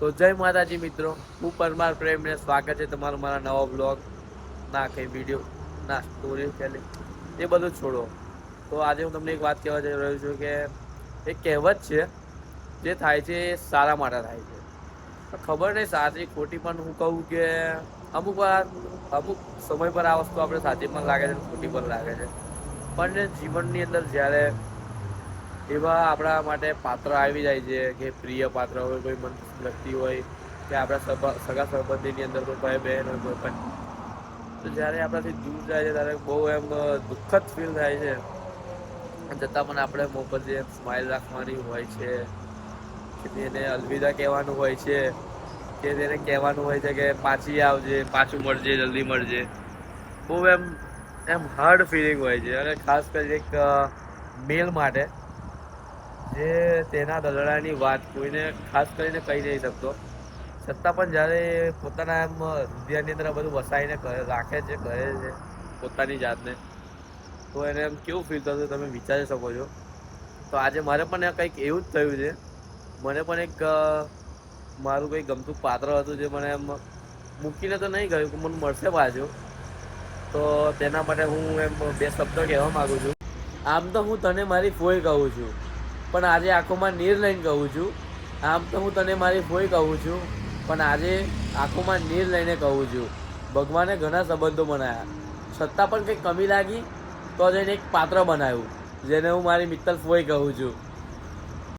તો જય માતાજી મિત્રો, હું પરમાર પ્રેમને સ્વાગત છે તમારું મારા નવા બ્લોગ ના કઈ વિડીયો ના સ્ટોરી ટેલિંગ એ બધું છોડો. તો આજે હું તમને એક વાત કહેવા જઈ રહ્યો છું કે એક કહેવત છે જે થાય છે એ સારા માટે થાય છે. ખબર નહીં સાચી ખોટી, પણ હું કહું કે અમુક વાર અમુક સમય પર આ વસ્તુ આપણે સાચી પણ લાગે છે ખોટી પણ લાગે છે. પણ જીવનની અંદર જ્યારે એવા આપણા માટે પાત્ર આવી જાય છે કે પ્રિય પાત્ર હોય, કોઈ મનપસંદ વ્યક્તિ હોય કે આપણા સગા સંબંધીની અંદર કોઈ ભાઈ બહેન હોય કોઈ પણ, તો જ્યારે આપણાથી દૂર જાય છે ત્યારે બહુ એમ દુઃખદ ફીલ થાય છે. છતાં પણ આપણે મોં પર જે સ્માઈલ રાખવાની હોય છે કે તેને અલવિદા કહેવાનું હોય છે કે તેને કહેવાનું હોય છે કે પાછી આવજે, પાછું મળજે, જલ્દી મળજે. બહુ એમ હાર્ડ ફિલિંગ હોય છે. અને ખાસ કરી એક મેલ માટે જે તેના દલડાની વાત કોઈને ખાસ કરીને કહી નહીં શકતો, છતાં પણ જ્યારે પોતાના એમ હૃદયની અંદર બધું વસાવીને રાખે છે, કહે છે પોતાની જાતને, તો એને એમ કેવું ફીલ થતું તમે વિચારી શકો છો. તો આજે મારે પણ કંઈક એવું જ થયું છે. મને પણ એક મારું કંઈક ગમતું પાત્ર હતું જે મને એમ મૂકીને તો નહીં ગયું, મને મળશે પાછું. તો તેના માટે હું એમ બે શબ્દો કહેવા માગું છું. આમ તો હું તને મારી ફોઈ કહું છું, પણ આજે આંખોમાં નીર લઈને કહું છું. આમ તો હું તને મારી ફોઈ કહું છું, પણ આજે આંખોમાં નીર લઈને કહું છું. ભગવાને ઘણા સંબંધો બનાવ્યા, છતાં પણ કંઈક કમી લાગી તો જઈને એક પાત્ર બનાવ્યું જેને હું મારી મિત્તલ ફોઈ કહું છું.